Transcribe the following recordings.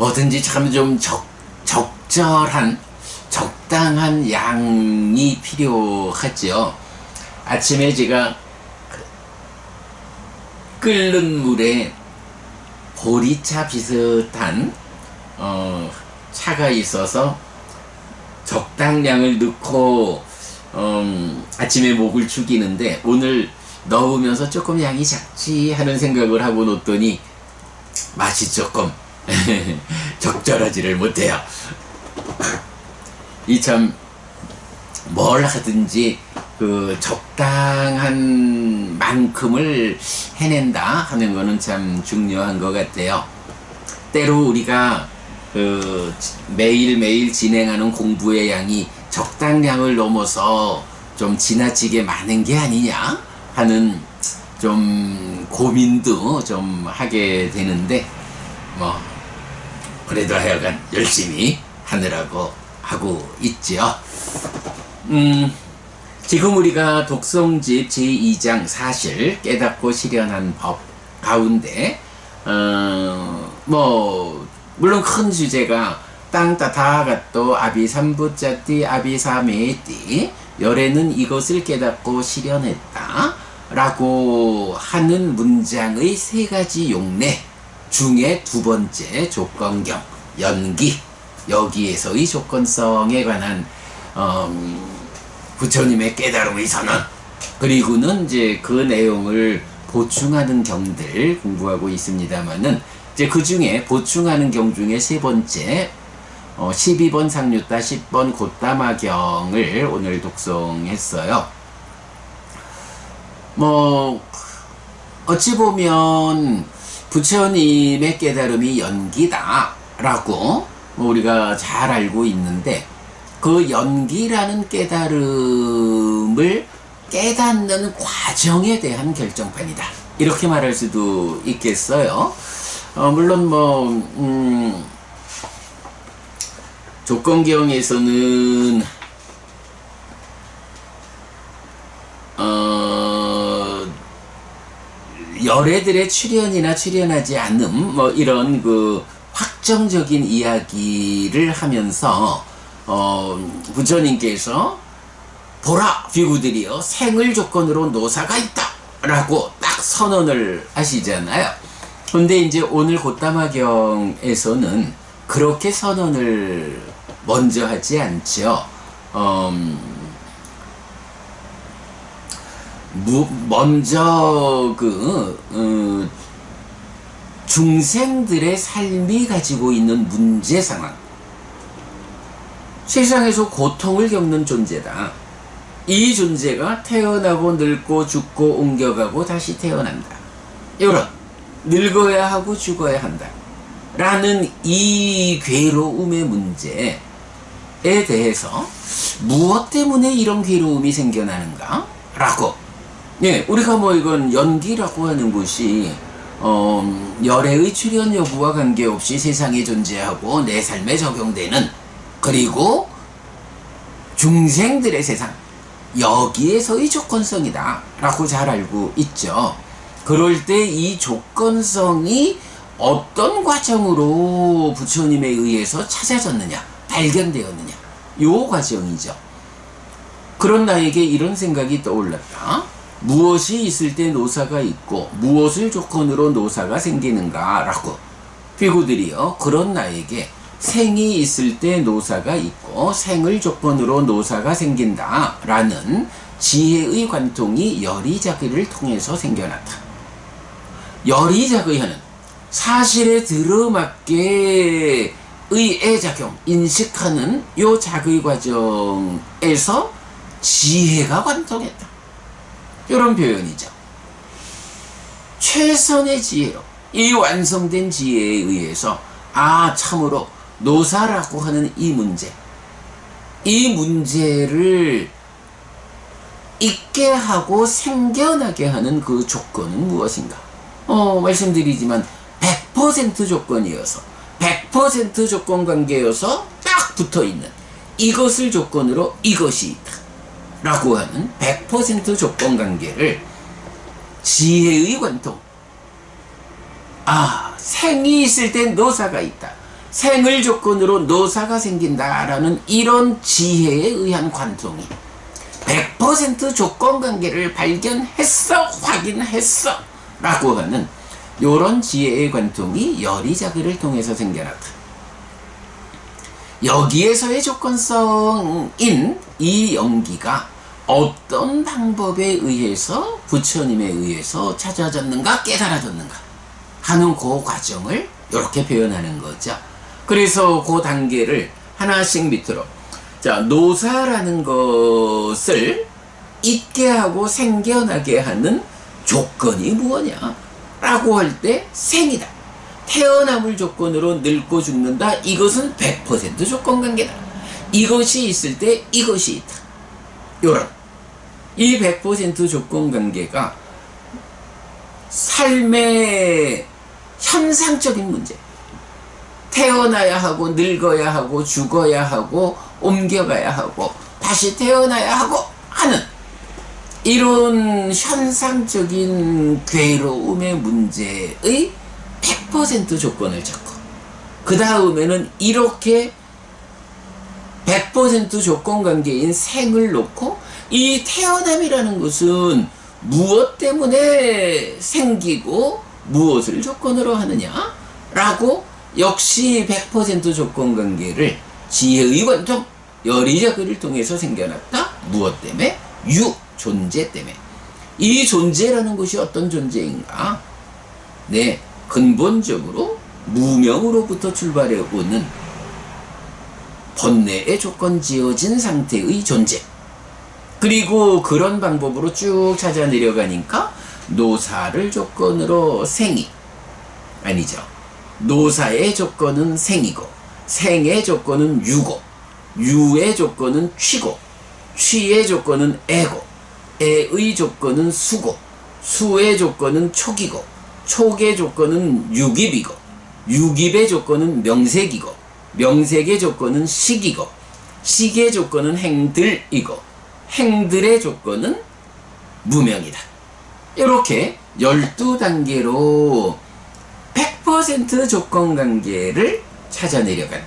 뭐든지 참 좀 적절한 적당한 양이 필요하죠. 아침에 제가 끓는 물에 보리차 비슷한 차가 있어서 적당량을 넣고 아침에 목을 죽이는데, 오늘 넣으면서 조금 양이 작지 하는 생각을 하고 놓더니 맛이 조금 적절하지를 못해요. 이 참 뭘 하든지 그 적당한 만큼을 해낸다 하는 거는 참 중요한 것 같아요. 때로 우리가 그 매일매일 진행하는 공부의 양이 적당량을 넘어서 좀 지나치게 많은 게 아니냐 하는 좀 고민도 좀 하게 되는데, 뭐 그래도 하여간 열심히 하느라고 하고 있지요. 지금 우리가 독성집 제2장 사실 깨닫고 실현한 법 가운데 뭐 물론 큰 주제가 땅따다가또 아비삼부짜띠 아비사메띠 열애는 이것을 깨닫고 실현했다 라고 하는 문장의 세 가지 용례 중에 두 번째 조건경 연기, 여기에서의 조건성에 관한 부처님의 깨달음의 선언, 그리고는 이제 그 내용을 보충하는 경들 공부하고 있습니다만은, 이제 그 중에 보충하는 경 중에 세 번째 12번 상류따 10번 곶다마경을 오늘 독송했어요. 뭐 어찌 보면 부처님의 깨달음이 연기다 라고 우리가 잘 알고 있는데, 그 연기라는 깨달음을 깨닫는 과정에 대한 결정판이다, 이렇게 말할 수도 있겠어요. 물론 뭐 조건경에서는 열애들의 출현이나 출현하지 않음 뭐 이런 그 확정적인 이야기를 하면서 부처님께서 보라 비구들이여 생을 조건으로 노사가 있다 라고 딱 선언을 하시잖아요. 근데 이제 오늘 곶다마경에서는 그렇게 선언을 먼저 하지 않죠. 먼저 중생들의 삶이 가지고 있는 문제 상황, 세상에서 고통을 겪는 존재다, 이 존재가 태어나고 늙고 죽고 옮겨가고 다시 태어난다, 이런 늙어야 하고 죽어야 한다 라는 이 괴로움의 문제에 대해서 무엇 때문에 이런 괴로움이 생겨나는가 라고, 예, 우리가 뭐 이건 연기라고 하는 것이 열애의 출현 여부와 관계없이 세상에 존재하고 내 삶에 적용되는, 그리고 중생들의 세상, 여기에서의 조건성이다 라고 잘 알고 있죠. 그럴 때 이 조건성이 어떤 과정으로 부처님에 의해서 찾아졌느냐, 발견되었느냐, 요 과정이죠. 그런 나에게 이런 생각이 떠올랐다. 무엇이 있을 때 노사가 있고 무엇을 조건으로 노사가 생기는가 라고, 비구들이여 그런 나에게 생이 있을 때 노사가 있고 생을 조건으로 노사가 생긴다 라는 지혜의 관통이 열이작의를 통해서 생겨났다. 열이작의하는 사실에 들어맞게 의애작용, 인식하는 요 작의 과정에서 지혜가 관통했다, 이런 표현이죠. 최선의 지혜로 이 완성된 지혜에 의해서 참으로 노사라고 하는 이 문제를 있게 하고 생겨나게 하는 그 조건은 무엇인가? 말씀드리지만 100% 조건이어서 100% 조건 관계여서 딱 붙어있는 이것을 조건으로 이것이 있다 라고 하는 100% 조건 관계를 지혜의 관통, 생이 있을 땐 노사가 있다, 생을 조건으로 노사가 생긴다라는 이런 지혜에 의한 관통이 100% 조건관계를 발견했어, 확인했어 라고 하는 요런 지혜의 관통이 열이자기를 통해서 생겨났다. 여기에서의 조건성인 이 연기가 어떤 방법에 의해서 부처님에 의해서 찾아졌는가 깨달아졌는가 하는 그 과정을 이렇게 표현하는 거죠. 그래서 그 단계를 하나씩 밑으로, 자, 노사라는 것을 있게 하고 생겨나게 하는 조건이 무엇냐 라고 할 때 생이다. 태어남을 조건으로 늙고 죽는다. 이것은 100% 조건관계다. 이것이 있을 때 이것이 있다. 요런 이 100% 조건관계가 삶의 현상적인 문제, 태어나야 하고 늙어야 하고 죽어야 하고 옮겨가야 하고 다시 태어나야 하고 하는 이런 현상적인 괴로움의 문제의 100% 조건을 잡고 그 다음에는 이렇게 100% 조건관계인 생을 놓고 이 태어남이라는 것은 무엇 때문에 생기고 무엇을 조건으로 하느냐 라고 역시 100% 조건관계를 지혜의 관통 열이자기를 통해서 생겨났다. 무엇 때문에? 유, 존재 때문에. 이 존재라는 것이 어떤 존재인가? 네, 근본적으로 무명으로부터 출발해 오는 번뇌의 조건 지어진 상태의 존재. 그리고 그런 방법으로 쭉 찾아 내려가니까 노사를 조건으로 생이 아니죠. 노사의 조건은 생이고 생의 조건은 유고 유의 조건은 취고 취의 조건은 애고 애의 조건은 수고 수의 조건은 촉이고 촉의 조건은 유깁이고 유깁의 조건은 명색이고 명색의 조건은 식이고 식의 조건은 행들이고 행들의 조건은 무명이다. 이렇게 12단계로 100% 조건관계를 찾아내려간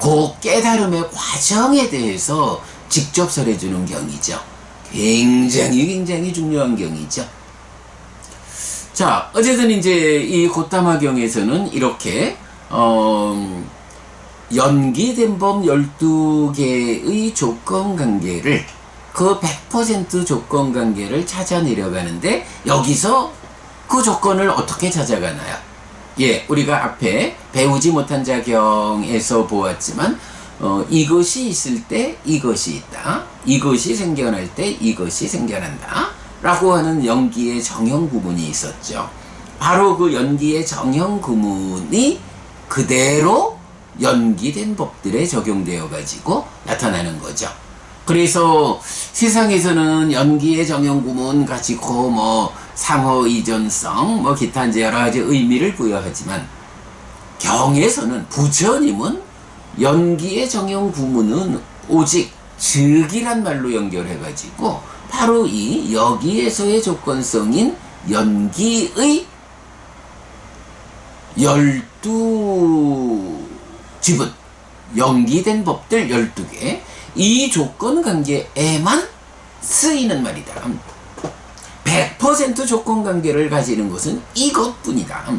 그 깨달음의 과정에 대해서 직접 설해주는 경이죠. 굉장히 중요한 경이죠. 자, 어쨌든 이제 이 고타마경에서는 이렇게 연기된 법 12개의 조건관계를 그 100% 조건관계를 찾아내려가는데 여기서 그 조건을 어떻게 찾아가나요? 예, 우리가 앞에 배우지 못한 자경에서 보았지만 이것이 있을 때 이것이 있다. 이것이 생겨날 때 이것이 생겨난다. 라고 하는 연기의 정형 구문이 있었죠. 바로 그 연기의 정형 구문이 그대로 연기된 법들에 적용되어 가지고 나타나는 거죠. 그래서 세상에서는 연기의 정형 구문 가지고 뭐 상호 이전성 뭐 기타 이제 여러 가지 의미를 부여하지만 경에서는 부처님은 연기의 정형 구문은 오직 즉이란 말로 연결해 가지고 바로 이 여기에서의 조건성인 연기의 12지분 연기된 법들 12개 이 조건관계에만 쓰이는 말이다. 100% 조건관계를 가지는 것은 이것뿐이다.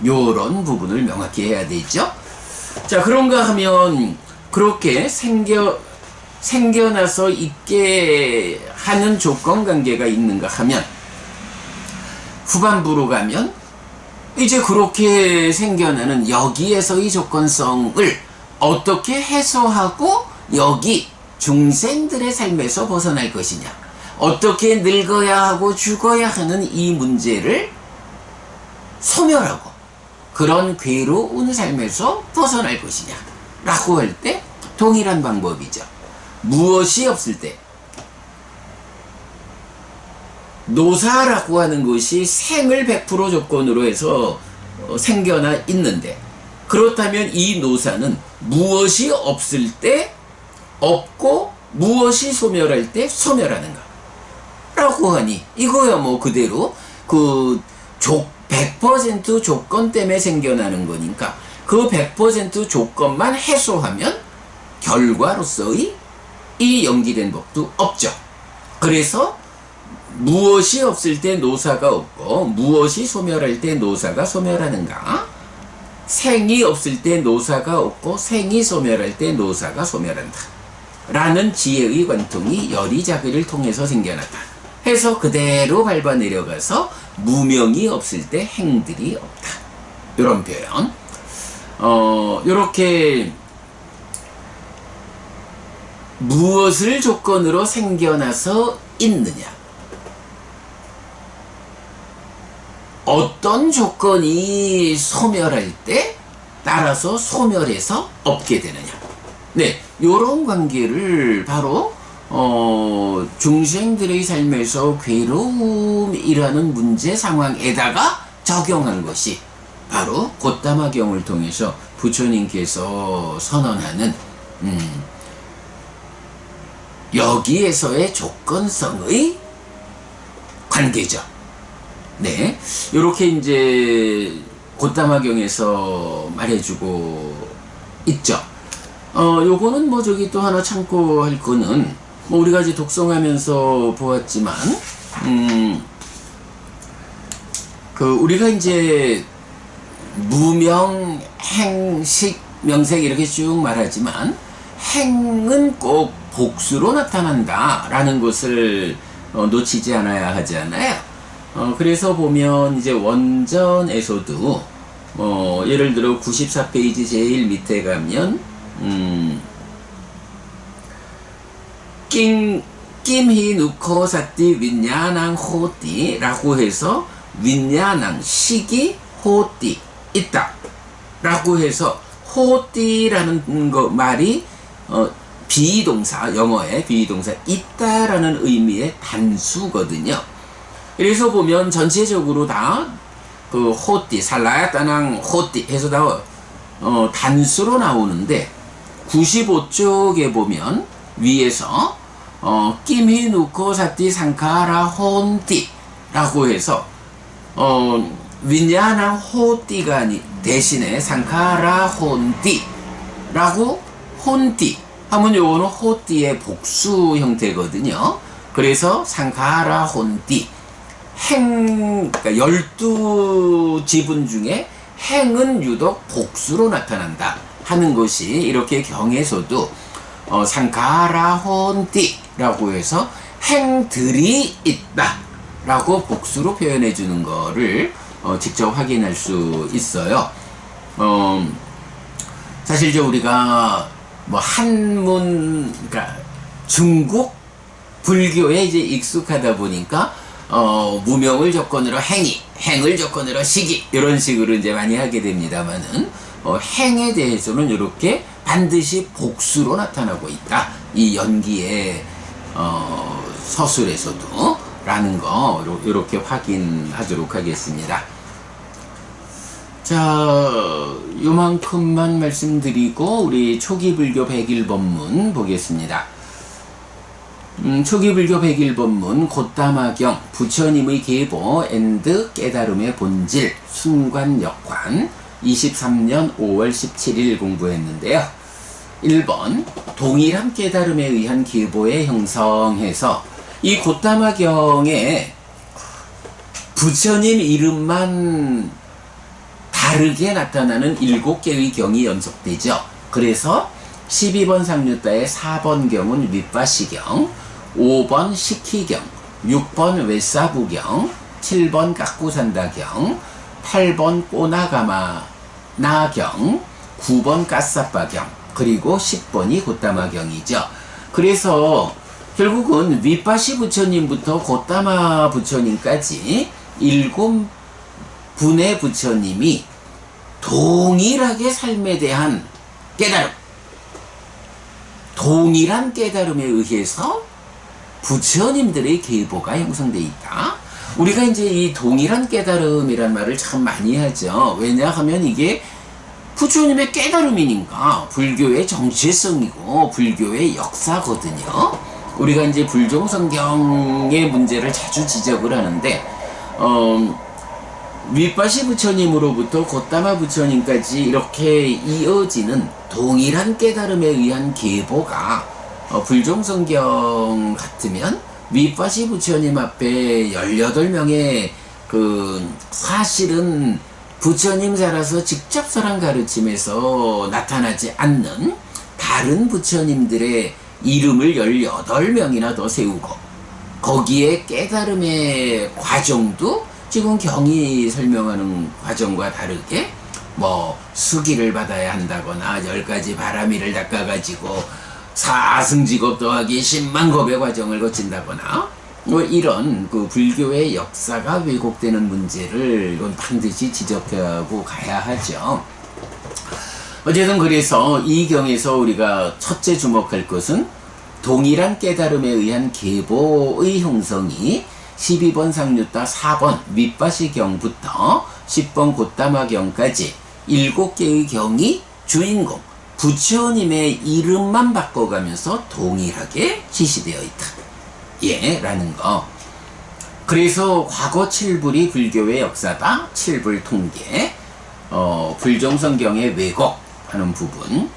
요런 부분을 명확히 해야 되죠. 자, 그런가 하면 그렇게 생겨나서 있게 하는 조건관계가 있는가 하면 후반부로 가면 이제 그렇게 생겨나는 여기에서의 조건성을 어떻게 해소하고 여기 중생들의 삶에서 벗어날 것이냐, 어떻게 늙어야 하고 죽어야 하는 이 문제를 소멸하고 그런 괴로운 삶에서 벗어날 것이냐 라고 할 때 동일한 방법이죠. 무엇이 없을 때 노사라고 하는 것이 생을 100% 조건으로 해서 생겨나 있는데, 그렇다면 이 노사는 무엇이 없을 때 없고 무엇이 소멸할 때 소멸하는가 라고 하니 이거야 뭐 그대로 그 100% 조건 때문에 생겨나는 거니까 그 100% 조건만 해소하면 결과로서의 이 연기된 법도 없죠. 그래서 무엇이 없을 때 노사가 없고 무엇이 소멸할 때 노사가 소멸하는가? 생이 없을 때 노사가 없고 생이 소멸할 때 노사가 소멸한다 라는 지혜의 관통이 열이자기를 통해서 생겨났다 해서 그대로 밟아 내려가서 무명이 없을 때 행들이 없다, 이런 표현. 요렇게 무엇을 조건으로 생겨나서 있느냐, 어떤 조건이 소멸할 때 따라서 소멸해서 없게 되느냐, 네, 요런 관계를 바로 중생들의 삶에서 괴로움이라는 문제 상황에다가 적용한 것이 바로 곶담화경을 통해서 부처님께서 선언하는 여기에서의 조건성의 관계죠. 네, 요렇게 이제 곶담화경에서 말해주고 있죠. 요거는 뭐 저기 또 하나 참고할 거는 뭐 우리가 이제 독송하면서 보았지만 우리가 이제 무명, 행, 식, 명색 이렇게 쭉 말하지만 행은 꼭 복수로 나타난다 라는 것을 놓치지 않아야 하잖아요. 그래서 보면 이제 원전에서도 예를 들어 94페이지 제일 밑에 가면 낌히 누코 사띠 윈야낭 호띠 라고 해서 윈야낭 식이 호띠 있다 라고 해서 호띠라는 말이 비동사, 영어의 비동사 있다라는 의미의 단수거든요. 그래서 보면 전체적으로 다 그 호띠, 살라야따낭 호띠 해서 다 단수로 나오는데 95쪽에 보면 위에서 끼미 누코 사띠 상카라 혼띠 라고 해서 윈야낭 호띠가 아니 대신에 상카라 혼띠 라고 혼띠 하면 요거는 호띠의 복수 형태거든요. 그래서 상카라 혼띠 행, 그러니까 12지분 중에 행은 유독 복수로 나타난다 하는 것이 이렇게 경에서도 상카라 혼띠 라고 해서 행들이 있다 라고 복수로 표현해 주는 거를 직접 확인할 수 있어요. 사실 이제 우리가 뭐 한문, 그러니까 중국 불교에 이제 익숙하다 보니까 무명을 조건으로 행이, 행을 조건으로 식이 이런 식으로 이제 많이 하게 됩니다만은 행에 대해서는 이렇게 반드시 복수로 나타나고 있다. 이 연기의 서술에서도 라는 거 이렇게 확인하도록 하겠습니다. 자, 요만큼만 말씀드리고 우리 초기 불교 101번문 보겠습니다. 초기 불교 101번문 곶담화경 부처님의 계보 앤드 깨달음의 본질 순관역관 23년 5월 17일 공부했는데요. 1번 동일한 깨달음에 의한 계보의 형성해서 이 곶담화경에 부처님 이름만 다르게 나타나는 7개의 경이 연속되죠. 그래서 12번 상류따의 4번 경은 윗바시경, 5번 식희경, 6번 외사부경, 7번 깎구산다경, 8번 꼬나가마나경, 9번 까싸빠경, 그리고 10번이 곶담화경이죠. 그래서 결국은 윗바시 부처님부터 곶담화 부처님까지 7분의 부처님이 동일하게 삶에 대한 깨달음, 동일한 깨달음에 의해서 부처님들의 계보가 형성되어 있다. 우리가 이제 이 동일한 깨달음이란 말을 참 많이 하죠. 왜냐하면 이게 부처님의 깨달음이니까 불교의 정체성이고 불교의 역사거든요. 우리가 이제 불종성경의 문제를 자주 지적을 하는데 윗바시 부처님으로부터 곶다마 부처님까지 이렇게 이어지는 동일한 깨달음에 의한 계보가 불종성경 같으면 윗바시 부처님 앞에 18명의 사실은 부처님 살아서 직접 설한 가르침에서 나타나지 않는 다른 부처님들의 이름을 18명이나 더 세우고, 거기에 깨달음의 과정도 지금 경이 설명하는 과정과 다르게 수기를 받아야 한다거나 10가지 바라미를 닦아가지고 사승직업 더하기 10만 겁의 과정을 거친다거나 이런 불교의 역사가 왜곡되는 문제를 이건 반드시 지적하고 가야 하죠. 어쨌든 그래서 이 경에서 우리가 첫째 주목할 것은 동일한 깨달음에 의한 계보의 형성이 12번 상류타 4번 윗바시경부터 10번 곶다마경까지 7개의 경이 주인공 부처님의 이름만 바꿔가면서 동일하게 지시되어 있다. 라는 거. 그래서 과거 7불이 불교의 역사다. 7불 통계. 불종성경의 왜곡하는 부분.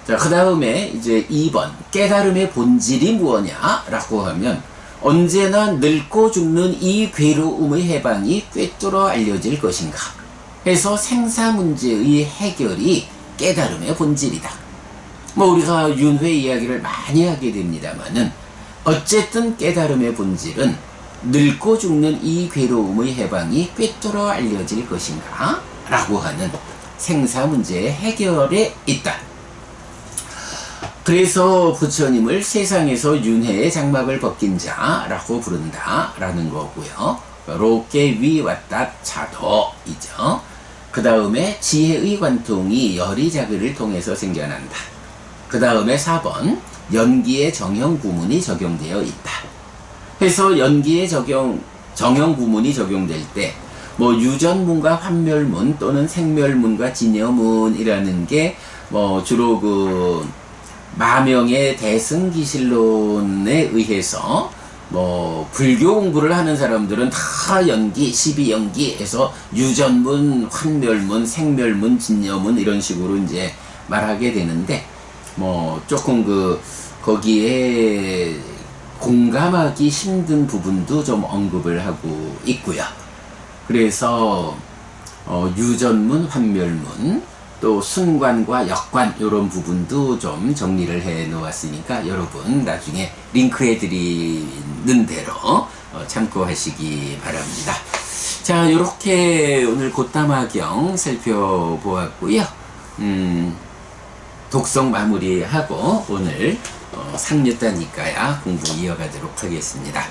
자, 그 다음에 이제 2번. 깨달음의 본질이 무엇냐라고 하면 언제나 늙고 죽는 이 괴로움의 해방이 꿰뚫어 알려질 것인가 해서 생사 문제의 해결이 깨달음의 본질이다. 우리가 윤회 이야기를 많이 하게 됩니다만은 어쨌든 깨달음의 본질은 늙고 죽는 이 괴로움의 해방이 꿰뚫어 알려질 것인가 라고 하는 생사 문제의 해결에 있다. 그래서 부처님을 세상에서 윤회의 장막을 벗긴 자라고 부른다 라는 거고요. 로케 위 왔다 차도이죠. 그 다음에 지혜의 관통이 열이자글을 통해서 생겨난다. 그 다음에 4번 연기의 정형 구문이 적용되어 있다. 해서 연기의 정형 구문이 적용될 때 유전문과 환멸문 또는 생멸문과 진여문이라는 게 주로 마명의 대승기실론에 의해서 불교 공부를 하는 사람들은 다 연기, 12연기 해서 유전문, 환멸문, 생멸문, 진여문 이런 식으로 이제 말하게 되는데 조금 거기에 공감하기 힘든 부분도 좀 언급을 하고 있고요. 그래서 유전문, 환멸문 또 순관과 역관 이런 부분도 좀 정리를 해 놓았으니까 여러분 나중에 링크해 드리는 대로 참고하시기 바랍니다. 자, 이렇게 오늘 곶다마경 살펴보았고요. 독성 마무리하고 오늘 상류타 니까야 공부 이어가도록 하겠습니다.